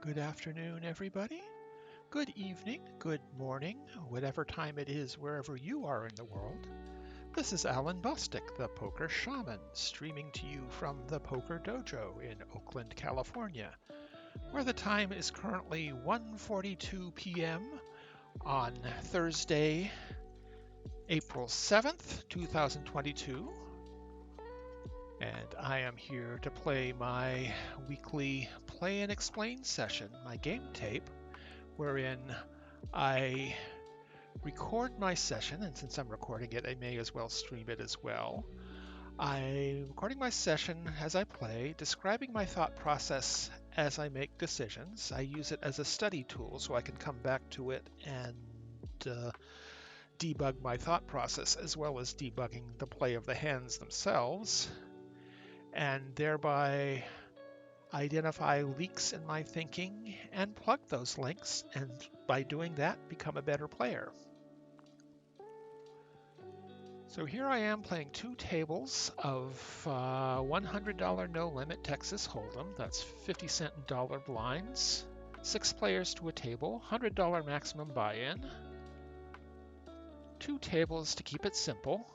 Good afternoon, everybody. Good evening, good morning, whatever time it is wherever you are in the world. This is Alan Bostick, the Poker Shaman, streaming to you from the Poker Dojo in Oakland, California, where the time is currently 1:42 p.m. on Thursday, April 7th, 2022. And I am here to play my weekly play and explain session, my game tape, wherein I record my session, and since I'm recording it, I may as well stream it as well. I'm recording my session as I play, describing my thought process as I make decisions. I use it as a study tool so I can come back to it and debug my thought process as well as debugging the play of the hands themselves, and thereby identify leaks in my thinking and plug those links, and by doing that, become a better player. So here I am playing two tables of $100 no limit Texas Hold'em. That's 50-cent and dollar blinds. 6 players to a table, $100 maximum buy-in. 2 tables to keep it simple.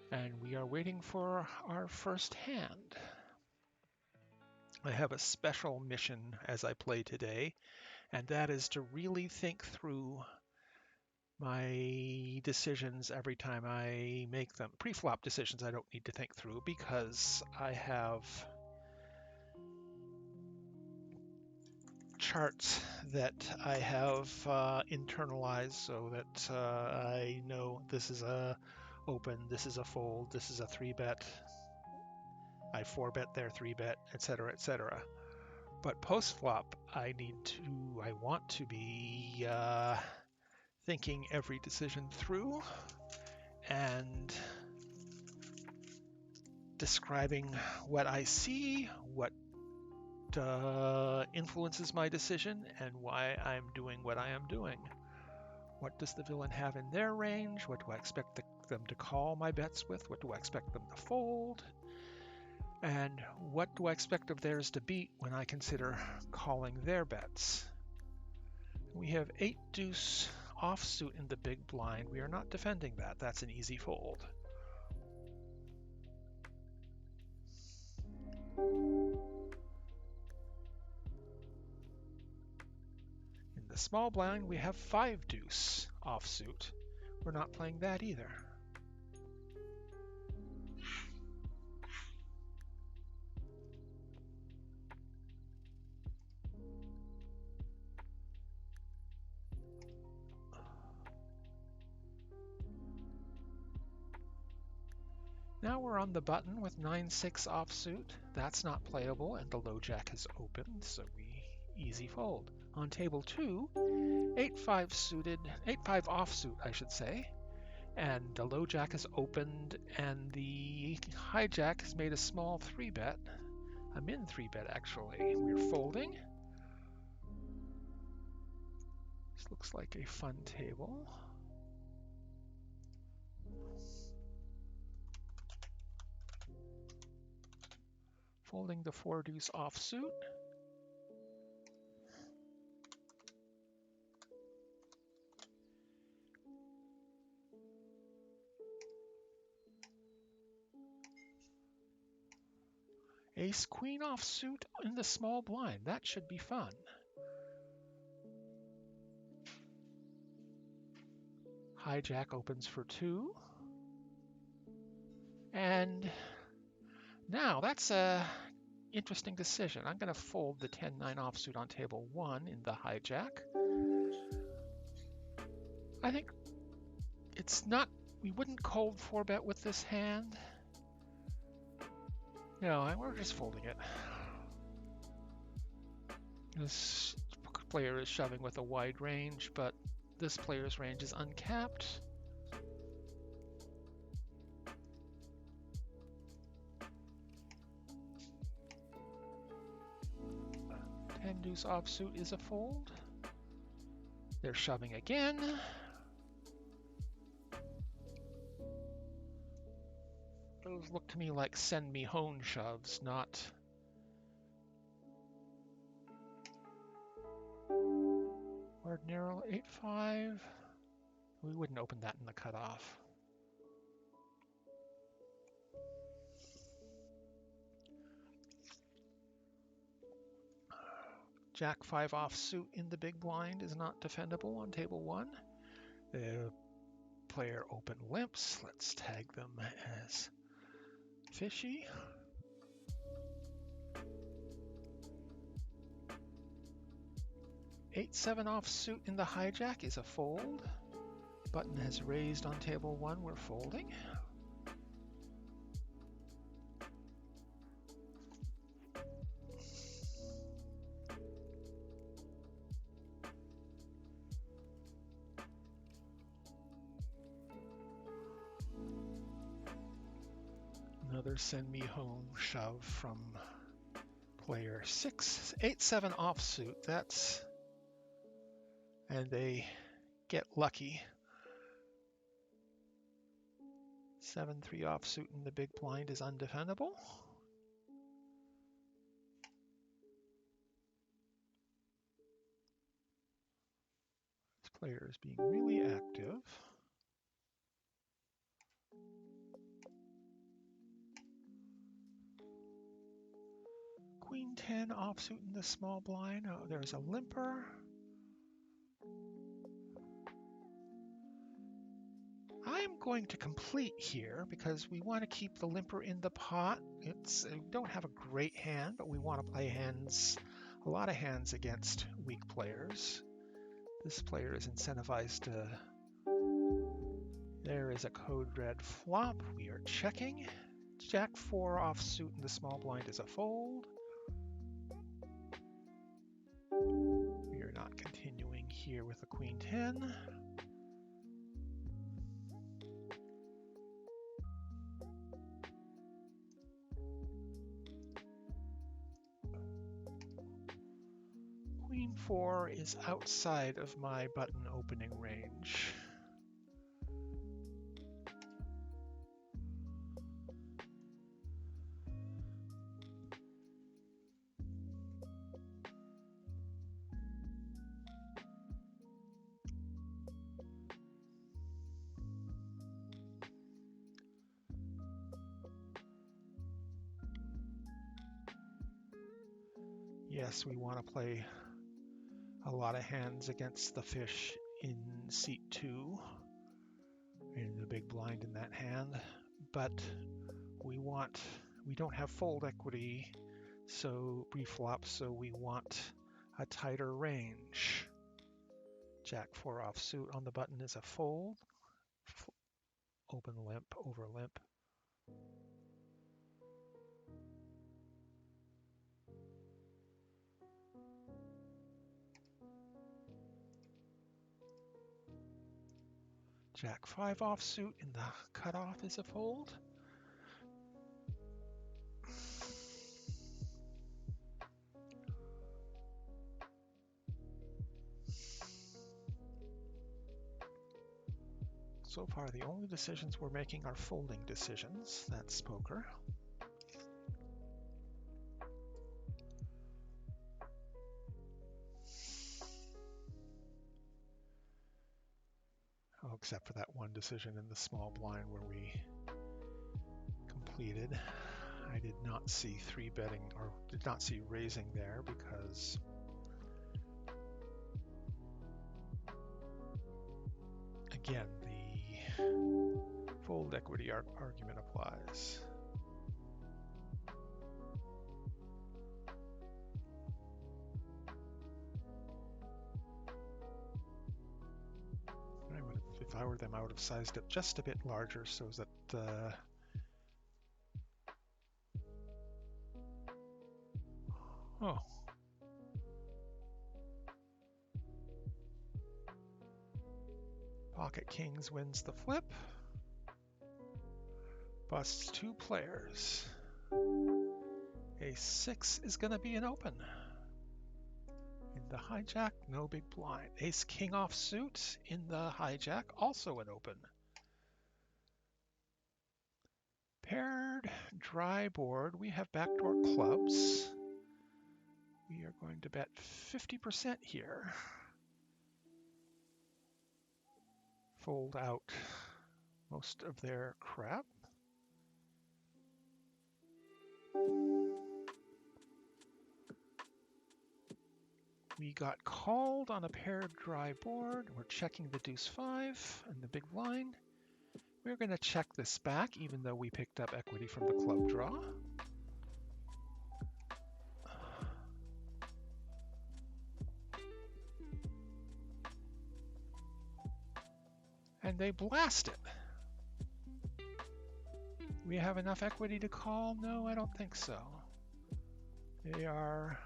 And we are waiting for our first hand. I have a special mission as I play today, and that is to really think through my decisions every time I make them. Pre-flop decisions I don't need to think through because I have charts that I have internalized so that I know this is a open, this is a fold, this is a 3-bet, I 4-bet there, 3-bet, etc., etc. But post-flop, I want to be thinking every decision through and describing what I see, what influences my decision, and why I'm doing what I am doing. What does the villain have in their range? What do I expect them to call my bets with? What do I expect them to fold? And what do I expect of theirs to beat when I consider calling their bets? We have 8-deuce offsuit in the big blind. We are not defending that. That's an easy fold. In the small blind, we have 5-deuce offsuit. We're not playing that either. Now we're on the button with 9-6 offsuit. That's not playable, and the low jack has opened, so we easy fold. On table 2, 8-5 suited, 8-5 offsuit, I should say, and the low jack has opened, and the hijack has made a small 3-bet, a min 3-bet actually. We're folding. This looks like a fun table. Folding the 4-deuce offsuit. Ace-queen offsuit in the small blind. That should be fun. Hijack opens for 2. And now that's a interesting decision. I'm going to fold the 10-9 offsuit on table 1 in the hijack. I think it's not, we wouldn't cold 4-bet with this hand. No, we're just folding it. This player is shoving with a wide range, but this player's range is uncapped. Deuce offsuit is a fold. They're shoving again. Those look to me like send me hone shoves, not Ordinarily 8-5. We wouldn't open that in the cutoff. Jack 5 offsuit in the big blind is not defendable on table 1. The player open limps. Let's tag them as fishy. 8-7 offsuit in the hijack is a fold. Button has raised on table 1. We're folding. Another send me home shove from player 6. 8-7 offsuit. That's, and they get lucky. 7-3 offsuit in the big blind is undefendable. This player is being really active. Queen 10 offsuit in the small blind. Oh, there's a limper. I'm going to complete here because we want to keep the limper in the pot. We don't have a great hand, but we want to play a lot of hands against weak players. This player is incentivized to. There is a code red flop. We are checking. Jack 4 offsuit in the small blind is a fold. We are not continuing here with the Queen 10. Queen 4 is outside of my button opening range. Yes, we want to play a lot of hands against the fish in seat 2, in the big blind in that hand, but we don't have fold equity, so pre-flop, so we want a tighter range. Jack 4 offsuit on the button is a fold. Open limp, over limp. Jack 5 offsuit in the cutoff is a fold. So far, the only decisions we're making are folding decisions. That's poker. Oh, except for that one decision in the small blind where we completed. I did not see 3-betting or did not see raising there because again, the fold equity argument applies. If I were them, I would have sized it just a bit larger so that oh. Pocket Kings wins the flip. Busts 2 players. Ace 6 is going to be an open. In the hijack, no big blind. Ace King offsuit in the hijack, also an open. Paired dry board, we have backdoor clubs. We are going to bet 50% here. fold out most of their crap. We got called on a paired dry board. We're checking the deuce 5 and the big blind. We're going to check this back, even though we picked up equity from the club draw. And they blast it. We have enough equity to call? No, I don't think so. They are...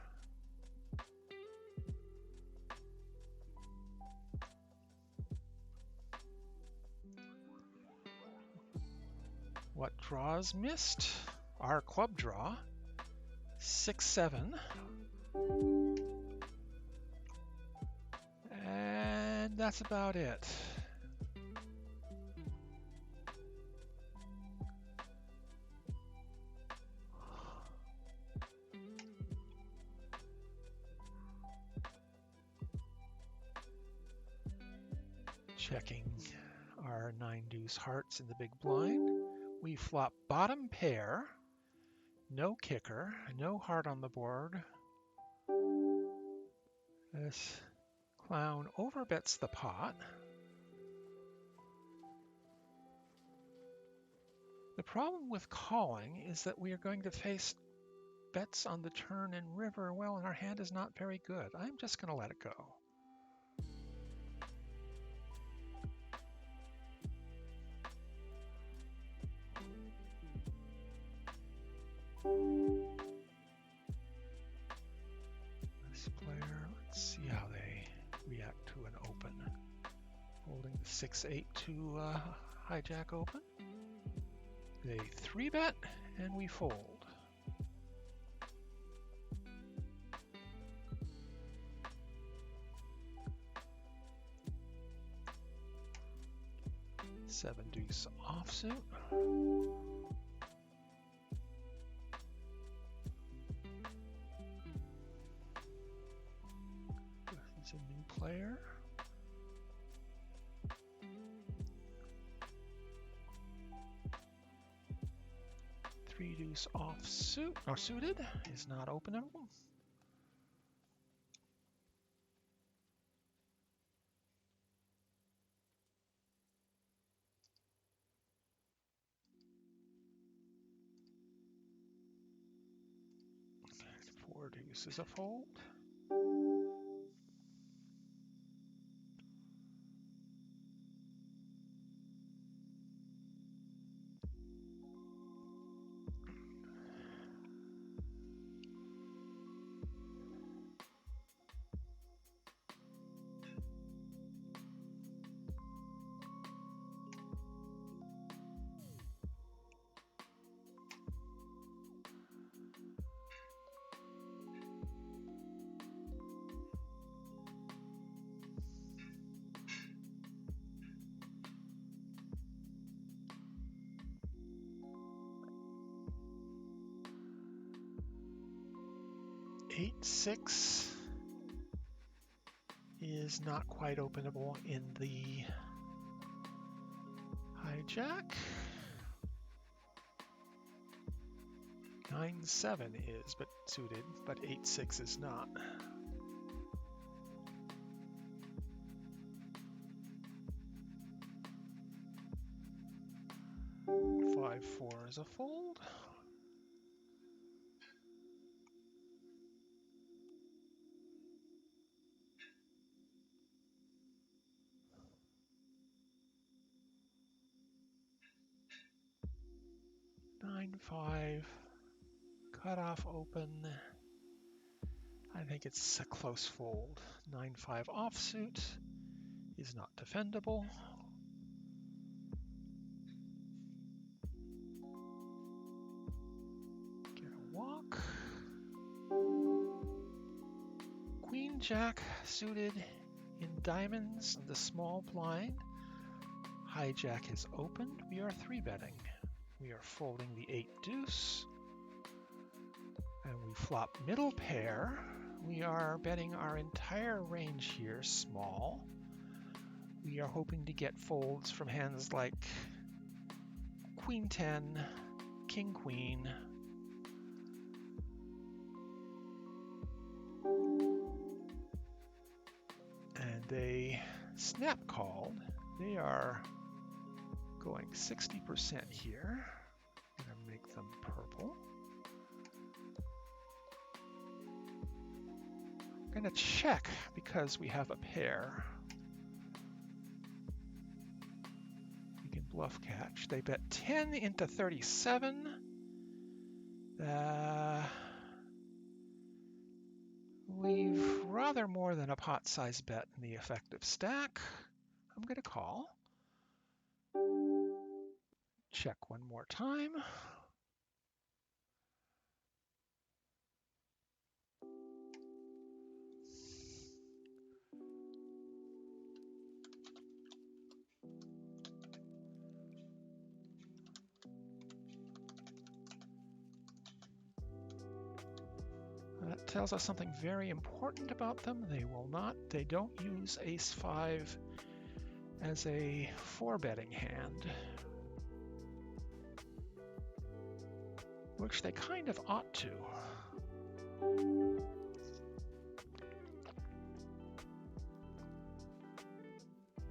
What draws missed? Our club draw, 6-7. And that's about it. Checking our 9 deuce hearts in the big blind. We flop bottom pair, no kicker, no heart on the board. This clown overbets the pot. The problem with calling is that we are going to face bets on the turn and river well, and our hand is not very good. I'm just going to let it go. This player, let's see how they react to an open. Holding the 6-8 to hijack open. They 3-bet and we fold. Seven deuce offsuit. He's a new player. Three deuce offsuit or suited is not openable. Four deuce is a fold. Eight, 6 is not quite openable in the hijack. 9-7 is but suited, but 8-6 is not. 5-4 is a fold. Nine, 5, cut off open. I think it's a close fold. 9-5 offsuit is not defendable. Get a walk. Queen Jack suited in diamonds on the small blind. Hijack is opened. We are 3-betting. We are folding the 8 deuce. And we flop middle pair. We are betting our entire range here small. We are hoping to get folds from hands like Queen 10, King Queen, and they snap called. They are going 60% here. I'm going to make them purple. I'm going to check because we have a pair. We can bluff catch. They bet 10 into 37. Leave rather more than a pot-sized bet in the effective stack. I'm going to call. Check one more time. That tells us something very important about them. They don't use ace-5 as a 4-betting hand, which they kind of ought to.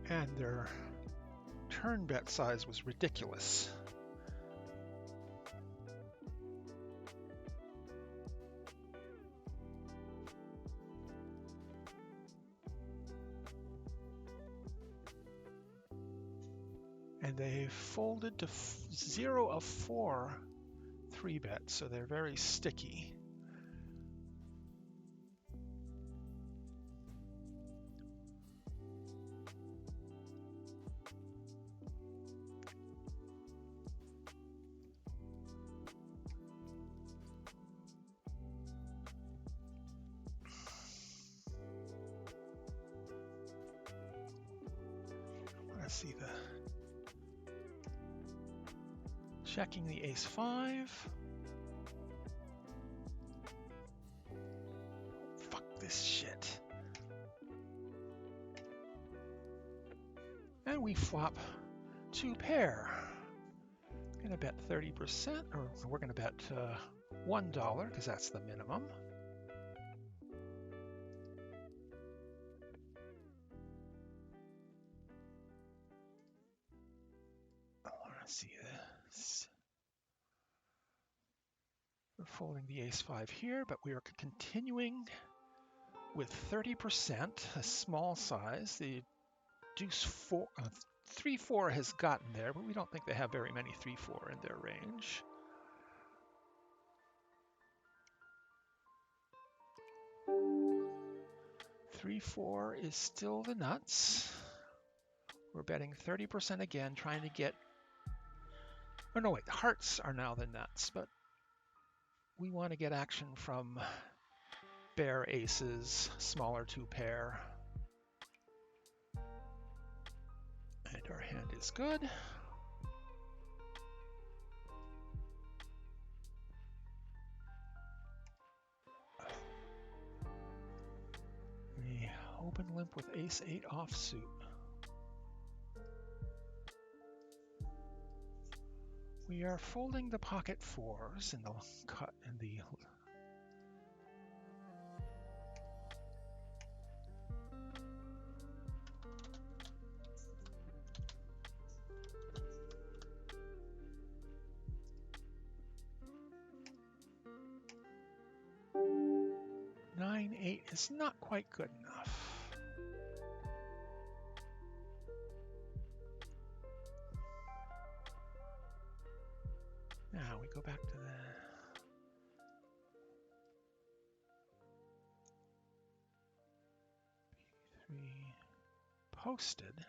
And their turn bet size was ridiculous. And they folded to 0 of 4 3-bets, so they're very sticky. Let's see checking the ace-5. Fuck this shit. And we flop 2 pair. Gonna bet 30%, or we're gonna bet $1 because that's the minimum. Let's see this. We're folding the ace-5 here, but we are continuing with 30%, a small size. The deuce 4, 3-4 has gotten there, but we don't think they have very many 3-4 in their range. Three-four is still the nuts. We're betting 30% again, trying to get. Oh no, wait, hearts are now the nuts, but we want to get action from bare aces, smaller 2 pair. And our hand is good. We open limp with ace-8 offsuit. We are folding the pocket 4s in the cut in the. Nine-8 is not quite good enough. Now we go back to the B3 posted.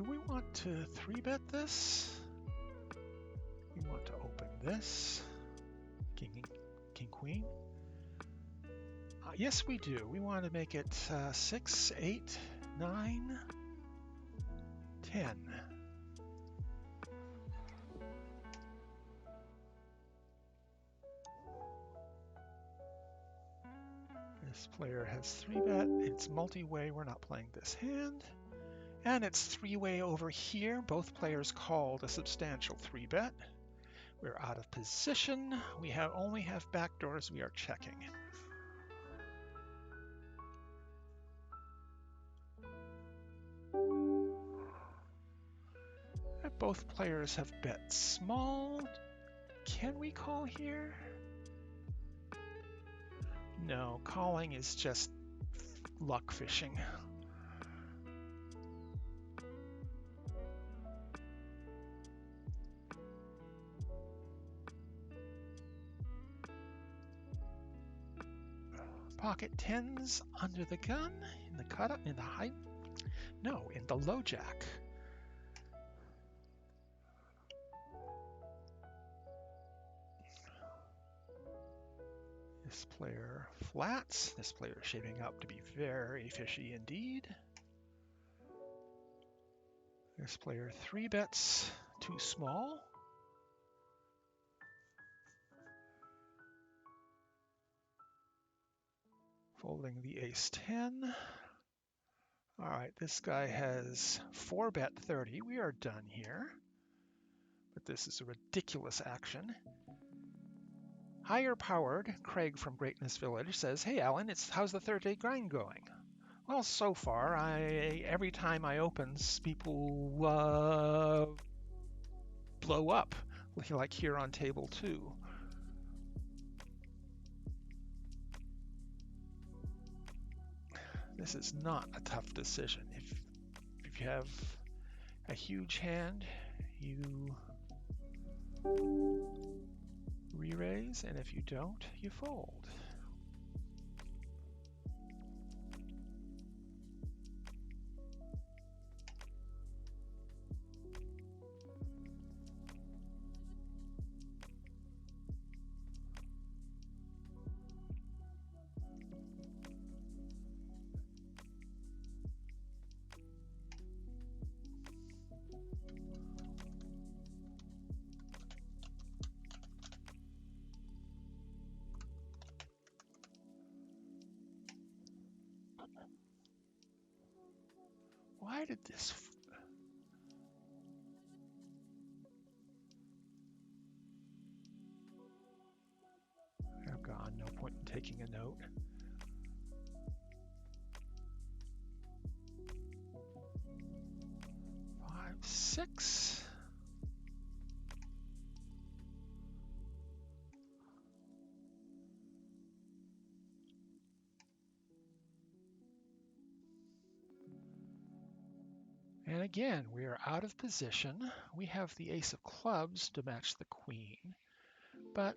Do we want to 3-bet this? We want to open this. King, queen. Yes, we do. We want to make it 6, 8, 9, 10. This player has 3-bet. It's multi-way. We're not playing this hand. And it's 3-way over here. Both players called a substantial 3-bet. We're out of position. We only have backdoors. We are checking. Both players have bet small. Can we call here? No, calling is just luck fishing. Pocket tens under the gun, in the cutup, in the high, no, in the low jack. This player flats. This player is shaping up to be very fishy indeed. This player 3-bets too small. Folding the ace-10. All right, this guy has 4-bet 30. We are done here. But this is a ridiculous action. Higher powered, Craig from Greatness Village says, "Hey Alan, how's the third day grind going?" Well, so far, every time I open, people blow up, like here on table 2. This is not a tough decision. If you have a huge hand, you re-raise, and if you don't, you fold. Why did this? Oh God, no point in taking a note. Five, 6. And again, we are out of position. We have the ace of clubs to match the queen, but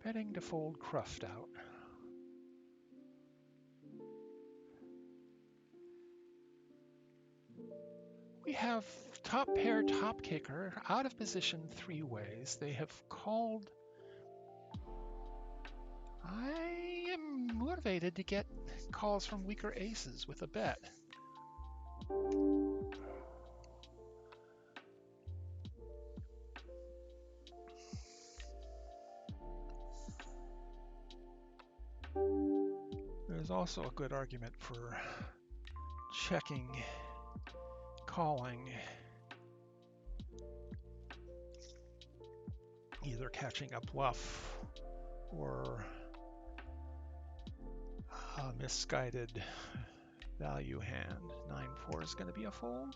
betting to fold Cruft out. We have top pair, top kicker, out of position 3 ways. They have called. I am motivated to get calls from weaker aces with a bet. There's also a good argument for checking, calling, either catching a bluff or a misguided value hand. 9-4 is going to be a fold.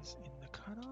is in the cutoff.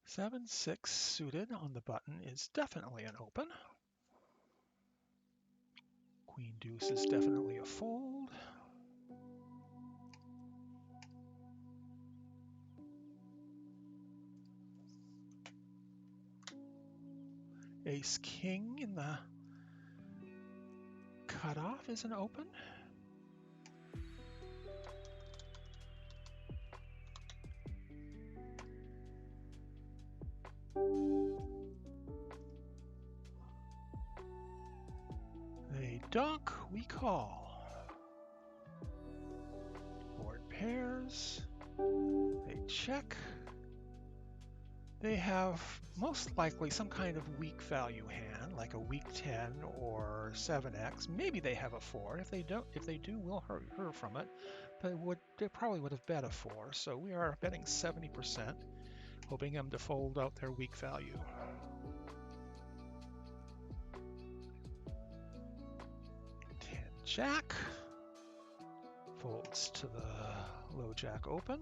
Seven, six suited on the button is definitely an open. Queen deuce is definitely a fold. Ace king in the cutoff is an open. They donk, we call. Board pairs. They check. They have most likely some kind of weak value hand, like a weak 10 or 7x. Maybe they have a 4. If they do, we'll hurt from it. But they probably would have bet a 4. So we are betting 70%, hoping them to fold out their weak value. 10 jack. Folds to the low jack open.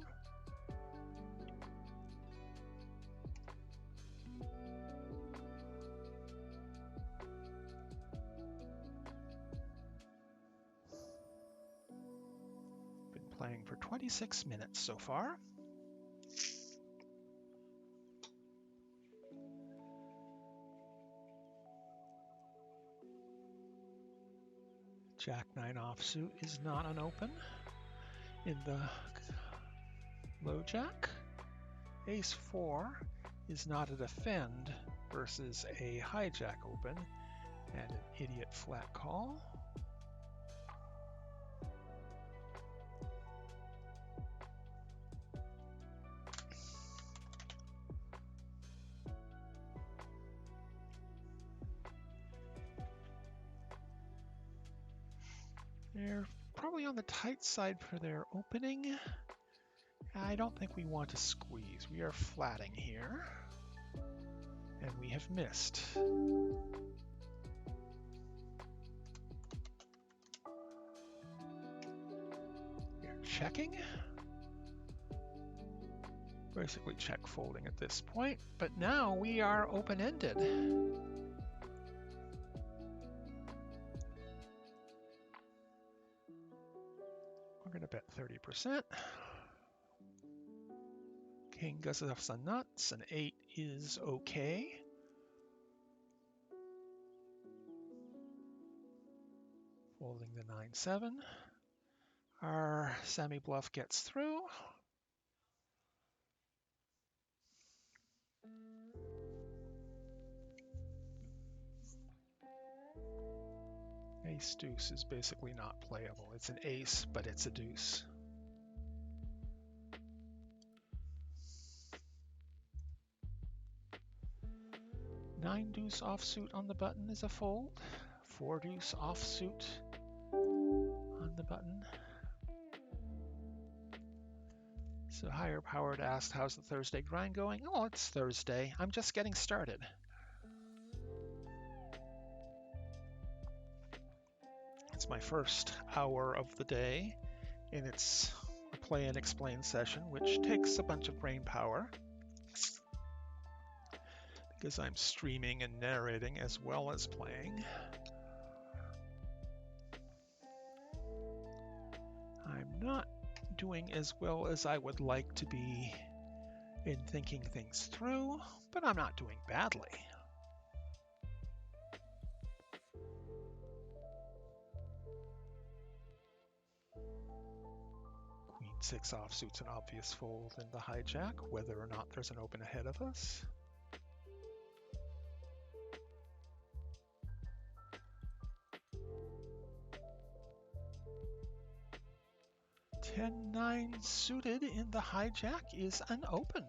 Been playing for 26 minutes so far. Jack 9 offsuit is not an open. In the low jack, ace 4 is not a defend versus a hijack open and an idiot flat call. They're probably on the tight side for their opening. I don't think we want to squeeze. We are flatting here, and we have missed. We're checking. Basically check folding at this point, but now we are open-ended. We're going to bet 30%. King goes off some nuts. An 8 is okay. Folding the 9-7. Our semi-bluff gets through. Ace deuce is basically not playable. It's an ace, but it's a deuce. Nine deuce offsuit on the button is a fold. 4 deuce offsuit on the button. So higher powered asked, how's the Thursday grind going? Oh, it's Thursday. I'm just getting started. It's my first hour of the day, and it's a play and explain session, which takes a bunch of brain power because I'm streaming and narrating as well as playing. I'm not doing as well as I would like to be in thinking things through, but I'm not doing badly. Queen 6 offsuit's an obvious fold in the hijack, whether or not there's an open ahead of us. 10-9 suited in the hijack is an open.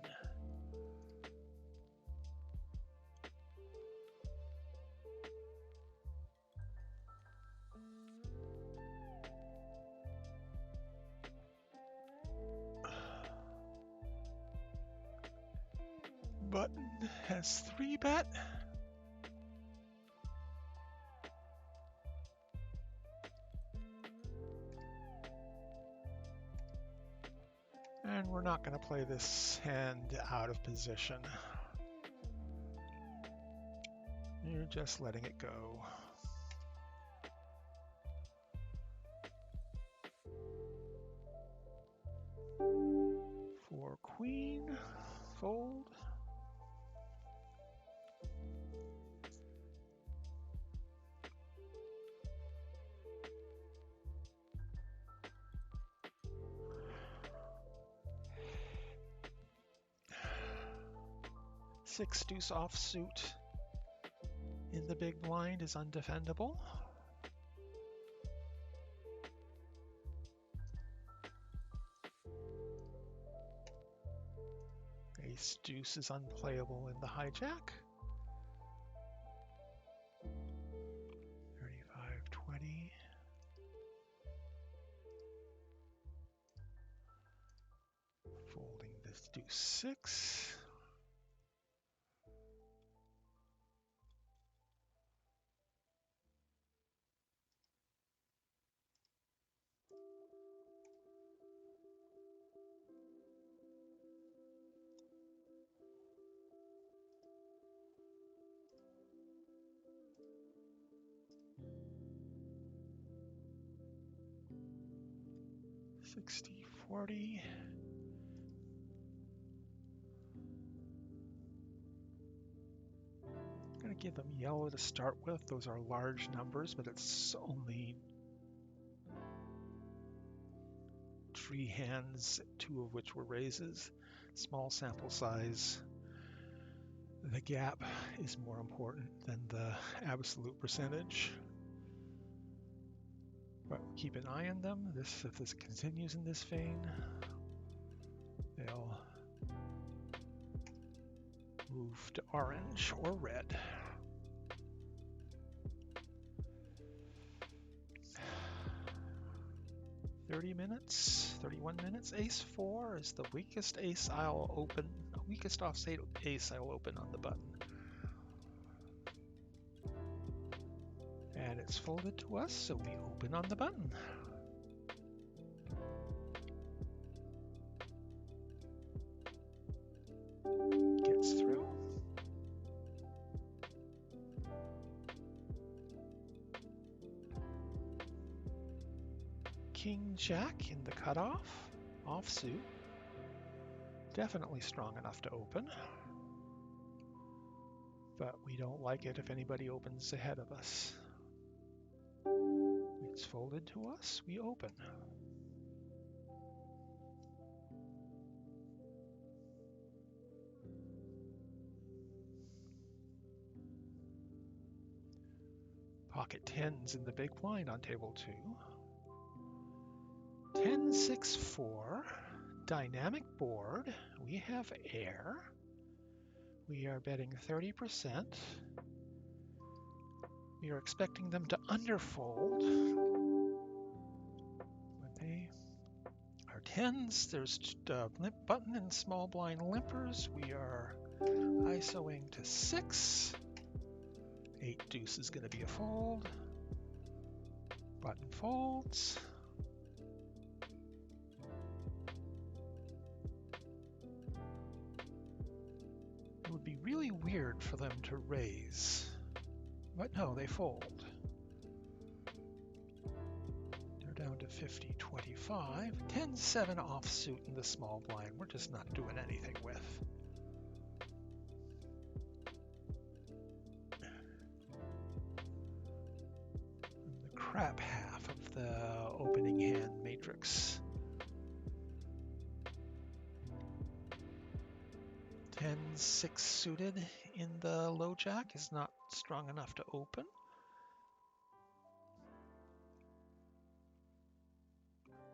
Button has 3-bet. And we're not going to play this hand out of position. You're just letting it go. For queen, fold. Six deuce offsuit in the big blind is undefendable. Ace deuce is unplayable in the hijack. 35-20. Folding this deuce 6. $60-40. I'm going to give them yellow to start with. Those are large numbers, but it's only 3 hands, 2 of which were raises. Small sample size. The gap is more important than the absolute percentage. But keep an eye on them. If this continues in this vein, they'll move to orange or red. $30, 31 minutes. Ace 4 is the weakest ace I'll open, weakest offsuit ace I'll open on the button. And it's folded to us, so we open on the button. Gets through. King Jack in the cutoff, offsuit. Definitely strong enough to open. But we don't like it if anybody opens ahead of us. It's folded to us, we open. Pocket 10s in the big blind on table 2. 10-6-4, dynamic board. We have air. We are betting 30%. We are expecting them to underfold. When they are 10s, there's limp button and small blind limpers. We are ISOing to 6. 8 deuce is going to be a fold. Button folds. really weird for them to raise. But no, they fold. They're down to 50-25. 10-7 offsuit in the small blind. We're just not doing anything with. The crap half of the opening hand matrix. 10-6 suited in the low jack is not strong enough to open.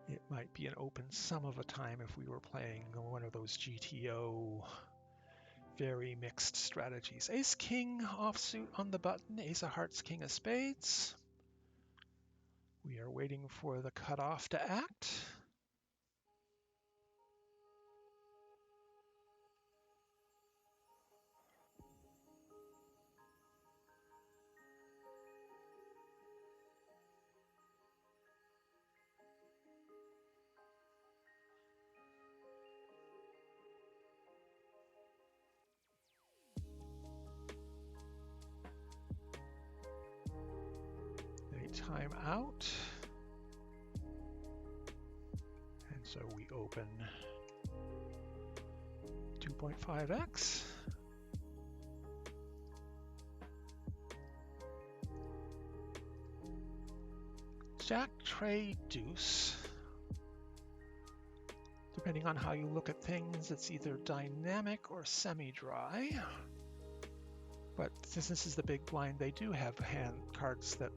It might be an open some of a time if we were playing one of those GTO very mixed strategies. Ace King offsuit on the button, Ace of Hearts, King of Spades. We are waiting for the cutoff to act. Time out, and so we open 2.5x. Jack, trade, deuce. Depending on how you look at things, it's either dynamic or semi-dry. But since this is the big blind, they do have hand cards that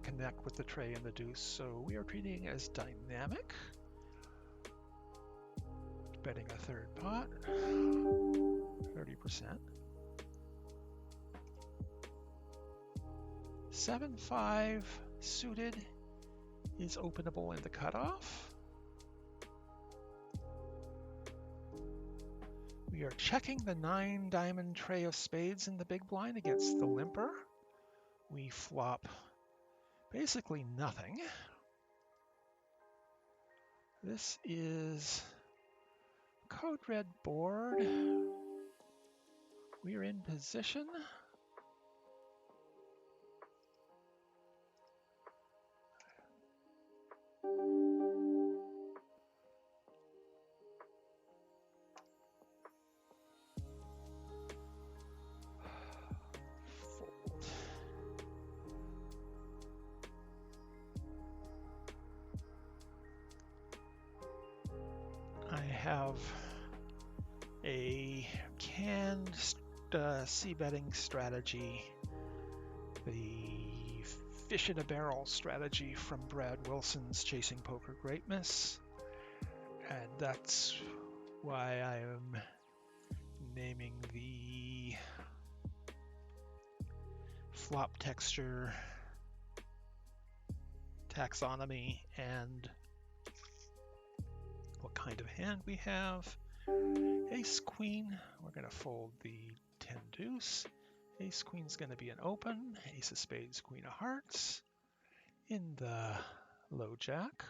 connect with the tray and the deuce, so we are treating it as dynamic. Betting a third pot, 30%. 7-5 suited is openable in the cutoff. We are checking the 9 diamond tray of spades in the big blind against the limper. We flop basically nothing. This is code red board. We are in position. Have a canned c-betting strategy, the fish in a barrel strategy from Brad Wilson's Chasing Poker Greatness, and that's why I am naming the flop texture taxonomy and what kind of hand we have. Ace Queen, we're going to fold the 10 deuce. Ace Queen's going to be an open. Ace of Spades, Queen of Hearts in the low jack.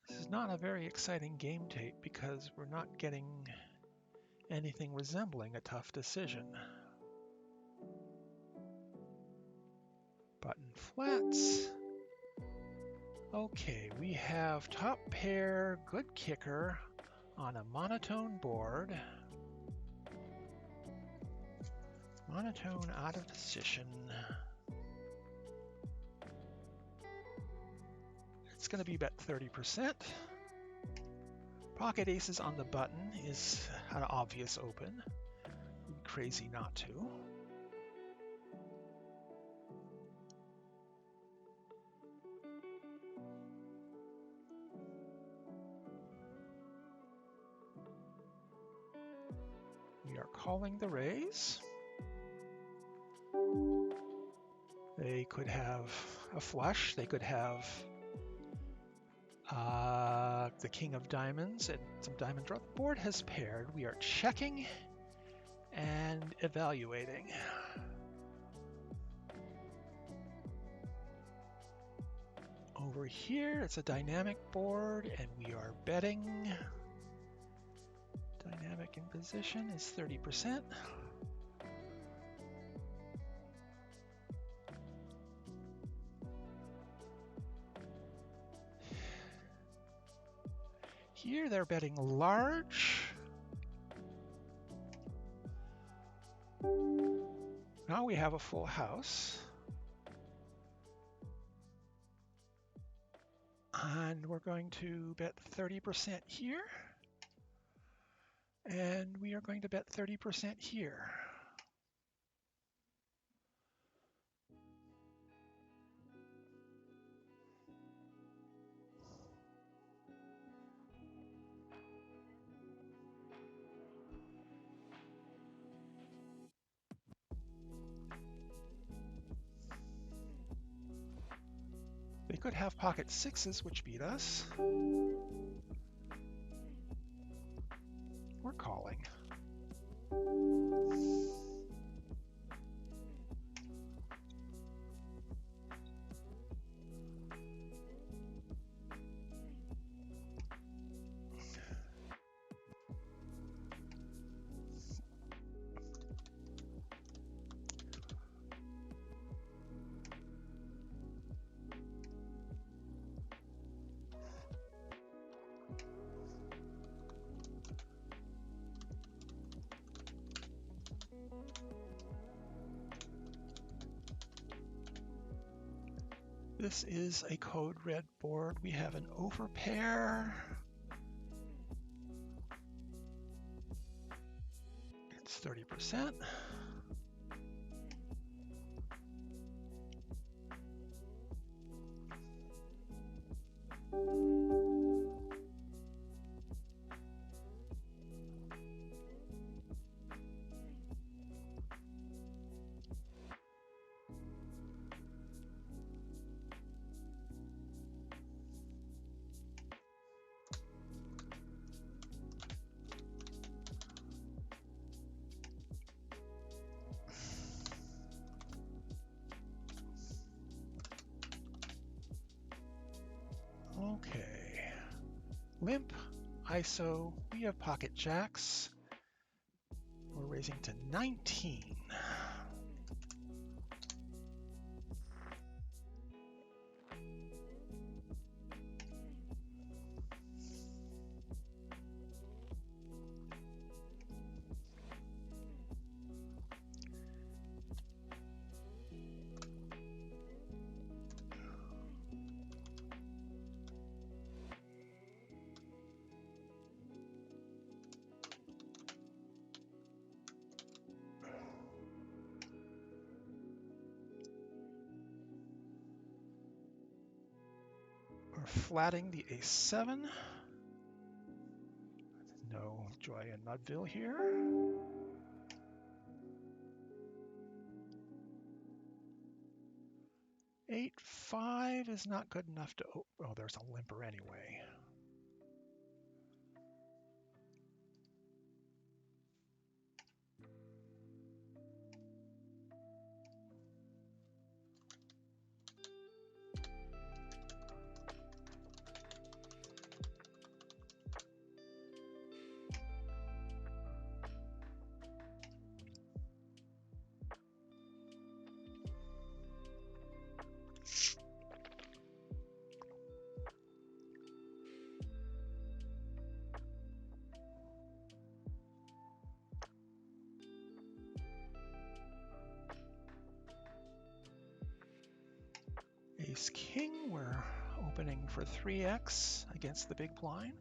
This is not a very exciting game tape because we're not getting anything resembling a tough decision. Button flats. Okay, we have top pair, good kicker on a monotone board. Monotone out of position. It's going to be bet 30%. Pocket aces on the button is an obvious open. We'd be crazy not to. We are calling the raise. They could have a flush. They could have the king of diamonds and some diamond draw. The board has paired. We are checking and evaluating. Over here, it's a dynamic board, and we are betting. Dynamic in position is 30%. Here, they're betting large. Now we have a full house. And we're going to bet 30% here. And we are going to bet 30% here. They could have pocket sixes, which beat us. We're calling. This is a code red board. We have an overpair. It's 30%. Okay, limp, ISO, we have pocket jacks. We're raising to 19. We're flatting the A7. No joy in Mudville here. Eight, 5 is not good enough to, oh, there's a limper anyway. Ace King, we're opening for 3x against the big blind.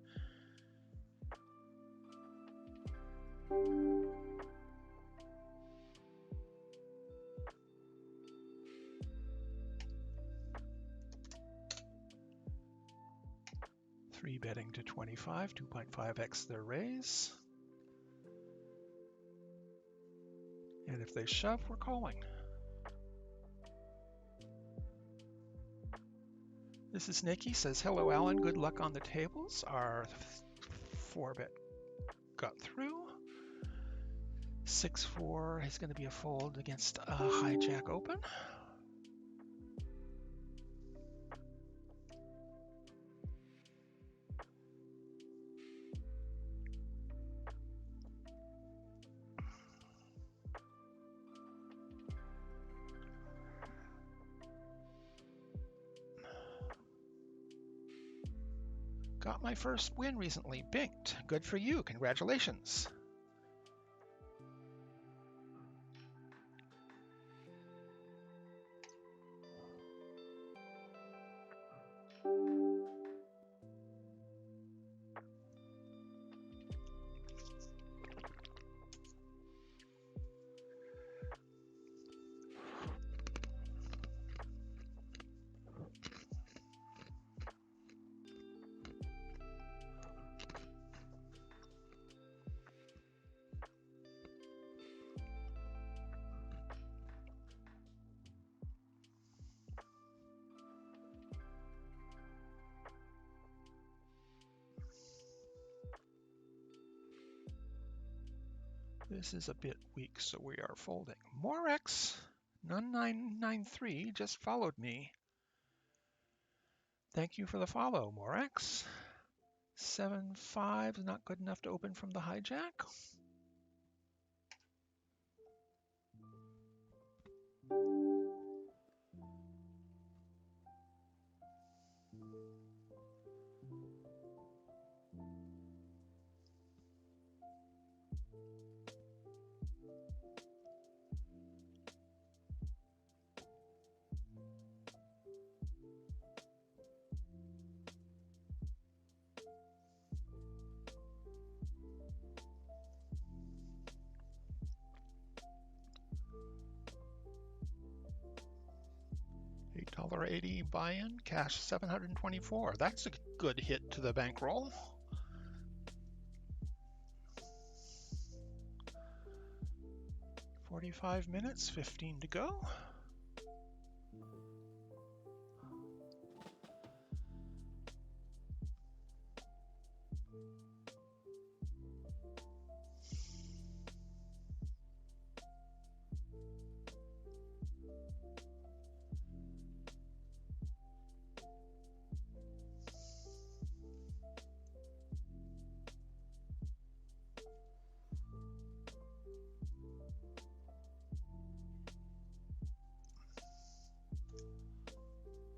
Three betting to 25, 2.5x their raise. And if they shove, we're calling. This is Nikki, says, hello, Alan, good luck on the tables. Our 4-bet got through. 6-4 is going to be a fold against a hijack open. Got my first win recently. Binked. Good for you. Congratulations. This is a bit weak, so we are folding. Morex 9993 just followed me. Thank you for the follow, Morex. 7-5 is not good enough to open from the hijack. $8.80 buy-in, cash 724. That's a good hit to the bankroll. $45 minutes, 15 to go.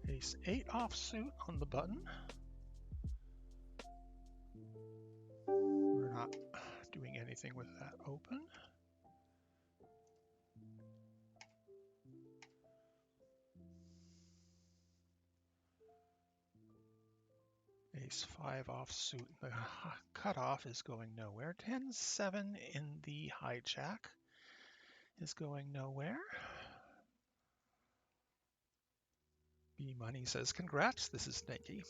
Ace 8 offsuit on the button. We're not doing anything with that open. Ace 5 offsuit. The cutoff is going nowhere. 10-7 in the hijack is going nowhere. B Money says, congrats, this is Nikki.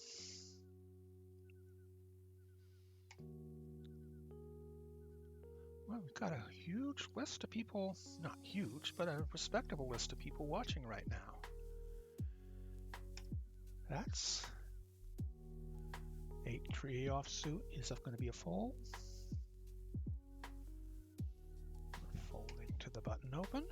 Well, we've got a huge list of people, not huge, but a respectable list of people watching right now. That's 8-3 offsuit is going to be a fold. Folding to the button open.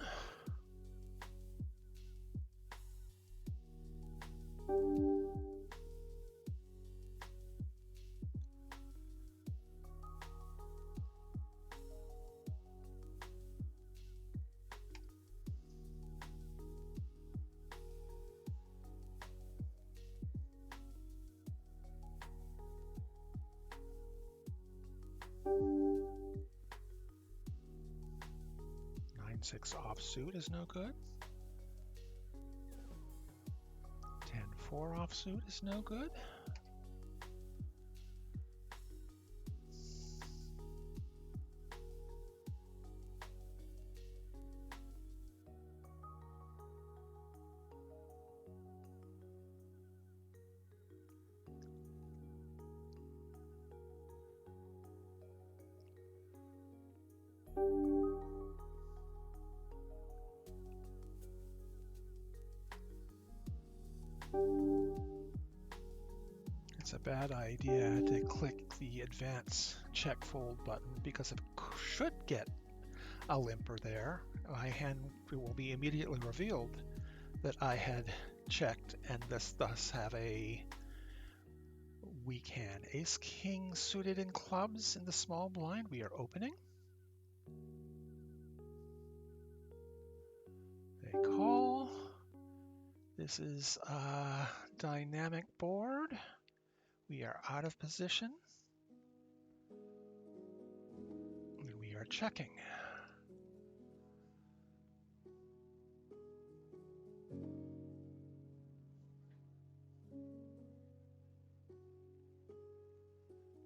Six offsuit is no good. 10-4 offsuit is no good. It's a bad idea to click the advance check fold button because it should get a limper there. My hand will be immediately revealed that I had checked and thus have a weak hand. Ace King suited in clubs in the small blind. We are opening. They call. This is a dynamic board We are out of position. And we are checking.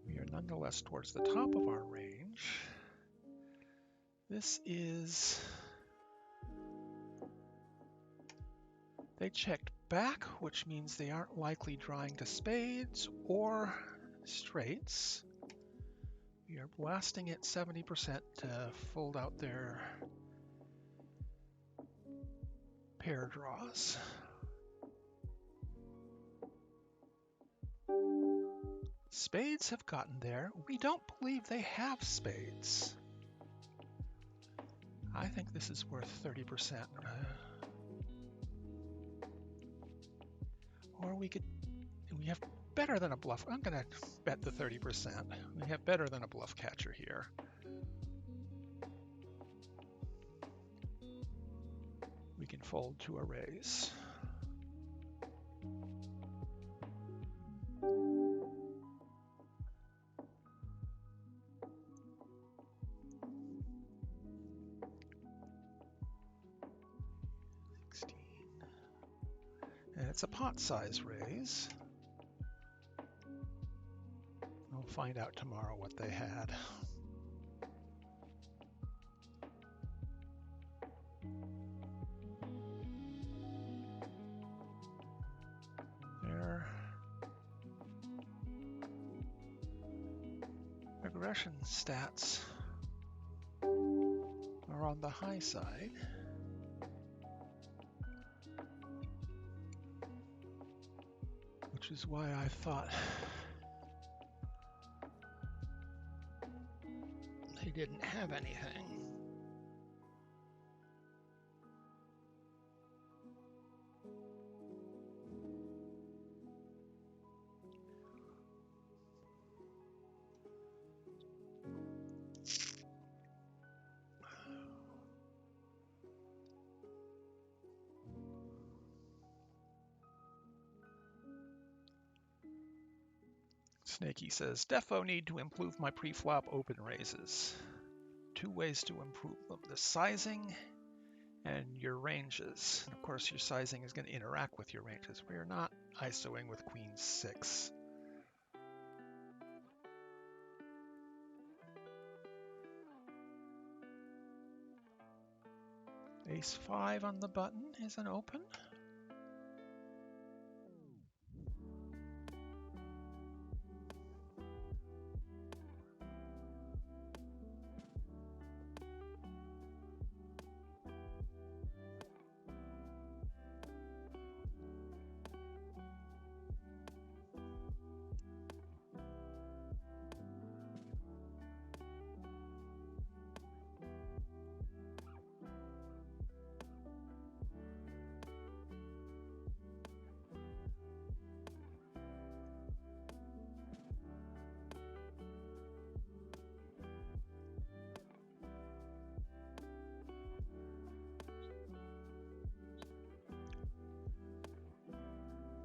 We are nonetheless towards the top of our range. This is... They checked back, which means they aren't likely drawing to spades or straights. We are blasting at 70% to fold out their pair draws. Spades have gotten there. We don't believe they have spades. I think this is worth 30%. Or we have better than a bluff. I'm going to bet the 30%. We have better than a bluff catcher here. We can fold to a raise. And it's a pot size raise. We'll find out tomorrow what they had. Their aggression stats are on the high side. Which is why I thought they didn't have anything. Snakey says, Defo need to improve my pre-flop open raises. 2 ways to improve them. The sizing and your ranges. And of course, your sizing is going to interact with your ranges. We are not ISOing with Queen 6. Ace 5 on the button is an open.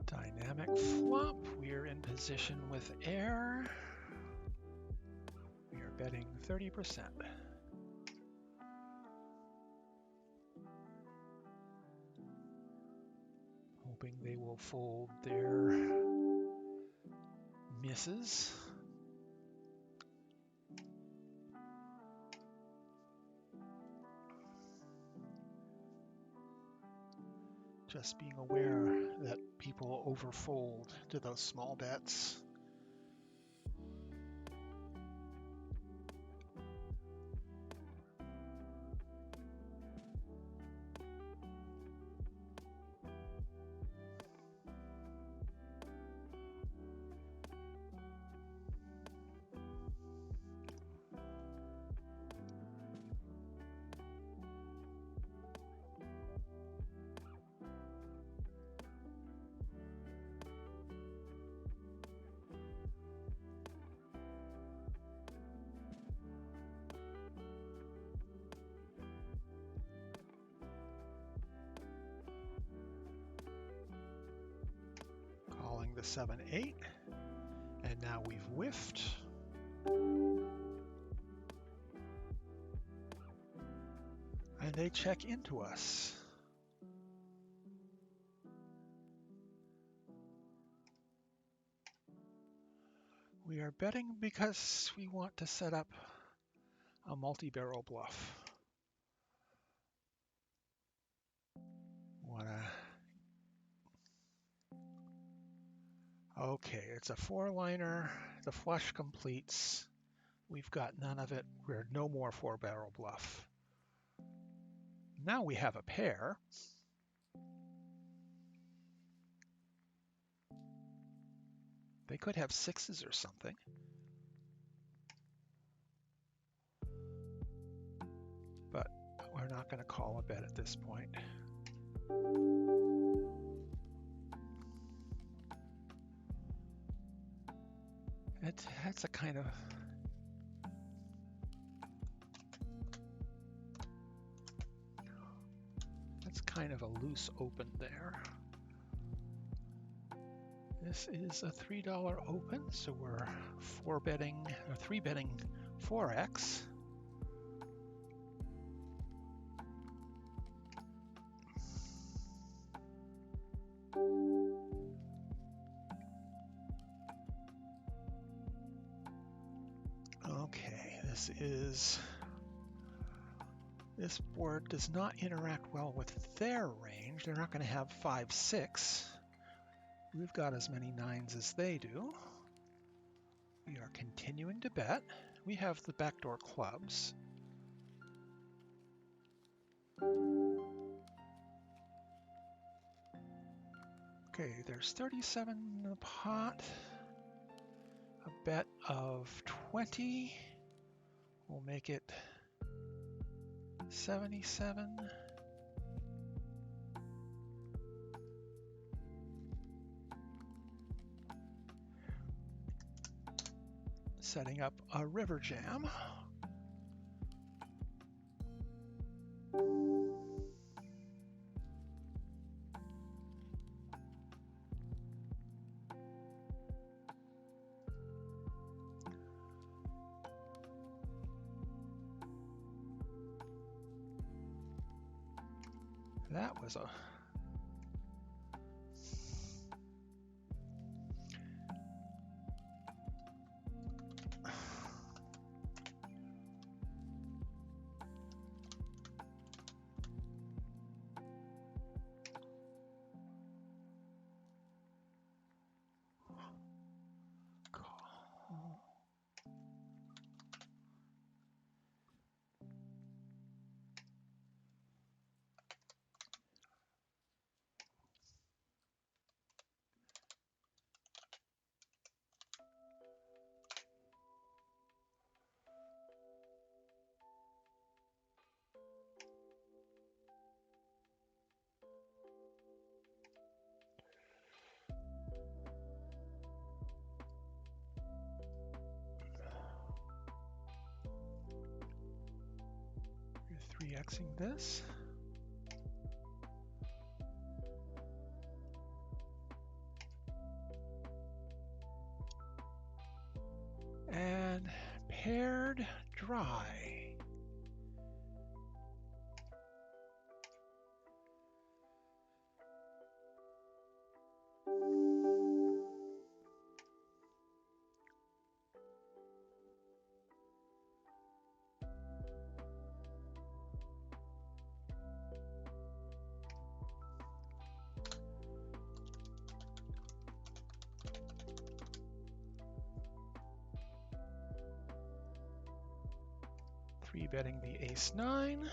Dynamic flop. We're in position with air. We are betting 30%. Hoping they will fold their misses. Just being aware that people overfold to those small bets. The 7-8. And now we've whiffed. And they check into us. We are betting because we want to set up a multi-barrel bluff. Okay, it's a 4-liner. The flush completes. We've got none of it. We're no more 4-barrel bluff. Now we have a pair. They could have 6s or something. But we're not going to call a bet at this point. That's a kind of... That's kind of a loose open there. This is a $3 open, so we're 3-betting 4x. Okay, this board does not interact well with their range. They're not going to have 5-6. We've got as many 9s as they do. We are continuing to bet. We have the backdoor clubs. Okay, there's 37 in the pot. A bet of 20 will make it 77. Setting up a river jam. That was a... You're 3xing this. And paired dry. Betting the ace-9.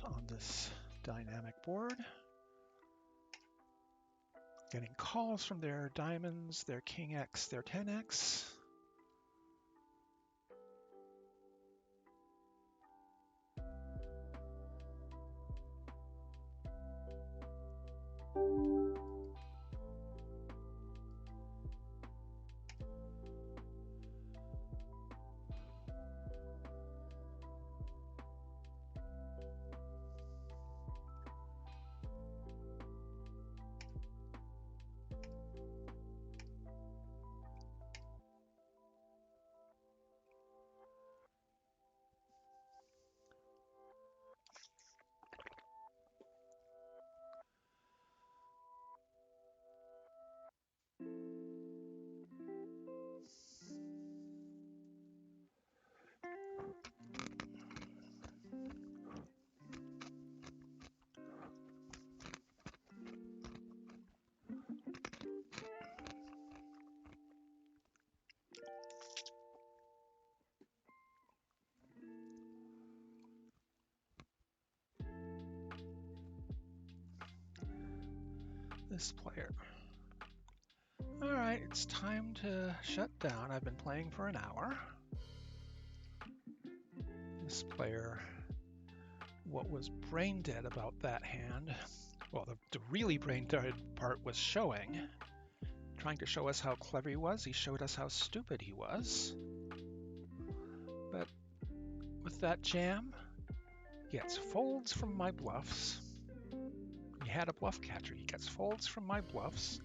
on this dynamic board. Getting calls from their diamonds, their king X, their 10X. This player. All right, it's time to shut down. I've been playing for an hour. This player, what was brain dead about that hand, well, the really brain dead part was showing. Trying to show us how clever he was, he showed us how stupid he was. But with that jam, he gets folds from my bluffs. He had a bluff catcher. He gets folds from my bluffs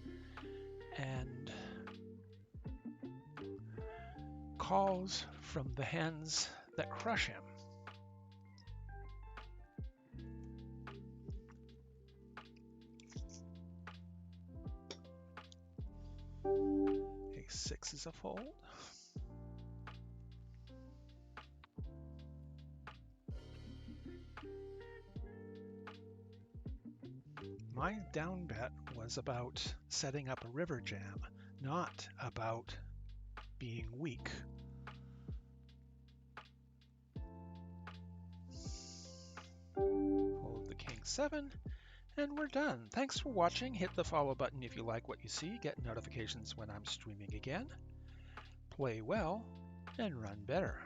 and calls from the hands that crush him. A6 is a fold. My down bet was about setting up a river jam, not about being weak. Fold the king 7, and we're done. Thanks for watching. Hit the follow button if you like what you see. Get notifications when I'm streaming again. Play well and run better.